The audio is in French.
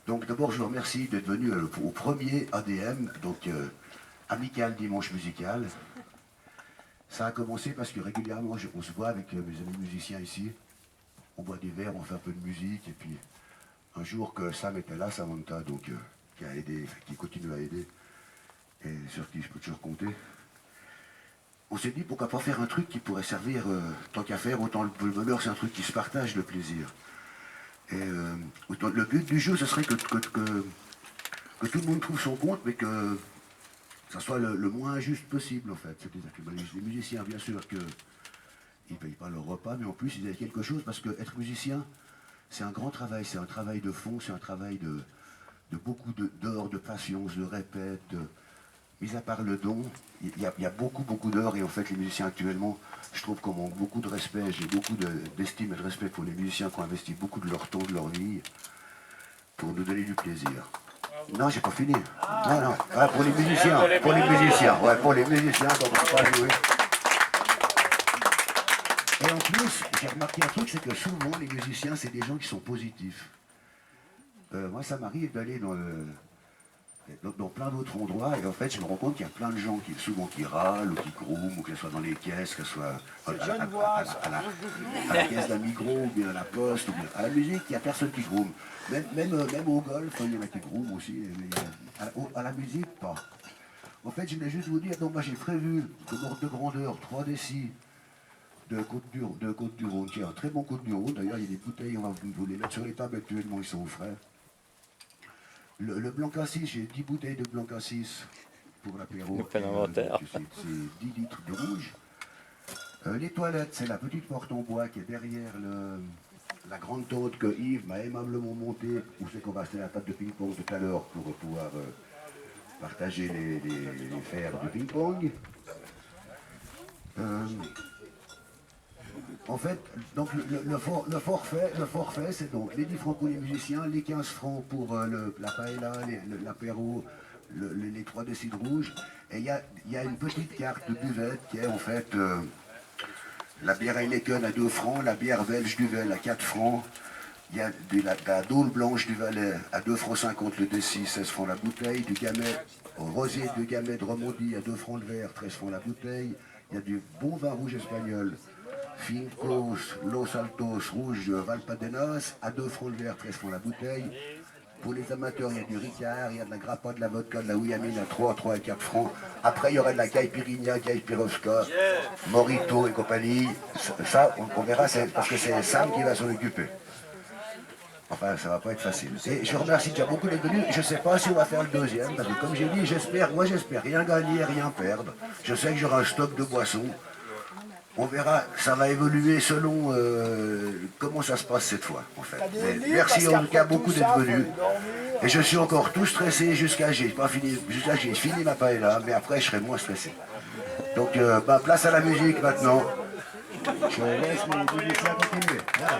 Donc d'abord, je vous remercie d'être venu au premier ADM, donc Amical Dimanche Musical. Ça a commencé parce que régulièrement, on se voit avec mes amis musiciens ici. On boit des verres, on fait un peu de musique. Et puis, un jour que Sam était là, Samantha, donc, qui a aidé, qui continue à aider, et sur qui je peux toujours compter, on s'est dit pourquoi pas faire un truc qui pourrait servir, tant qu'à faire, autant le bonheur, c'est un truc qui se partage, le plaisir. Et le but du jeu, ce serait que tout le monde trouve son compte, mais que ça soit le moins injuste possible, en fait. C'est-à-dire que les musiciens, bien sûr, qu'ils ne payent pas leur repas, mais en plus, ils aient quelque chose, parce que être musicien, c'est un grand travail, c'est un travail de fond, c'est un travail de beaucoup d'heures, de patience, de répète. Mis à part le don, il y a beaucoup d'heures, et en fait, les musiciens actuellement, je trouve qu'on manque beaucoup de respect. J'ai beaucoup d'estime et de respect pour les musiciens qui ont investi beaucoup de leur temps, de leur vie, pour nous donner du plaisir. Non, j'ai pas fini. Non. Ah, pour les musiciens, ouais, pour les musiciens, qu'on ne peut pas jouer. Et en plus, j'ai remarqué un truc, c'est que souvent, les musiciens, c'est des gens qui sont positifs. Moi, ça m'arrive d'aller dans plein d'autres endroits, et en fait, je me rends compte qu'il y a plein de gens qui râlent, ou qui grooment, ou que ce soit dans les caisses, que ce soit à la caisse d'un micro, ou bien à la poste, ou bien à la musique, il n'y a personne qui groome. Même au golf, il y en a qui grooment aussi, mais à la musique, pas. En fait, je voulais juste vous dire, donc moi j'ai prévu de grandeur 3 décis de Côte-du-Rhône, qui est un très bon Côte-du-Rhône. D'ailleurs, il y a des bouteilles, on va vous les mettre sur les tables actuellement, ils sont au frais. Le blanc cassis, j'ai 10 bouteilles de blanc cassis pour l'apéro. Fait l'inventaire. C'est 10 litres de rouge. Les toilettes, c'est la petite porte en bois qui est derrière la grande tente que Yves m'a aimablement montée, où c'est qu'on va acheter la table de ping-pong tout à l'heure pour pouvoir partager les fers de ping-pong. En fait, donc le forfait, c'est donc les 10 francs pour les musiciens, les 15 francs pour la paella, l'apéro, les 3 décides rouges. Et il y a une petite carte de buvette qui est en fait la bière Heineken à 2 francs, la bière belge Duvel à 4 francs. Il y a la Dôle blanche du Valais à 2 francs 50 le déci, 16 francs la bouteille, du Gamay, au rosier de Gamay de Romandie à 2 francs le verre, 13 francs la bouteille. Il y a du bon vin rouge espagnol, Fincos, Los Altos, rouge Valpadenas, à 2 francs le verre, 13 francs la bouteille. Pour les amateurs, il y a du Ricard, il y a de la Grappa, de la vodka, de la Ouiamine à 3 et 4 francs. Après, il y aura de la Caipirinha, Caipirovska, Morito et compagnie. Ça, on verra, parce que c'est Sam qui va s'en occuper. Enfin, ça va pas être facile. Et je remercie déjà beaucoup d'être venus. Je ne sais pas si on va faire le deuxième, parce que comme j'ai dit, j'espère rien gagner, rien perdre. Je sais que j'aurai un stock de boissons. On verra, ça va évoluer selon comment ça se passe cette fois, en fait. Mais merci en tout cas beaucoup d'être venus. Et je suis encore tout stressé jusqu'à j'ai fini ma paella, mais après je serai moins stressé. Donc, place à la musique maintenant. Je laisse mes musiciens continuer. Voilà.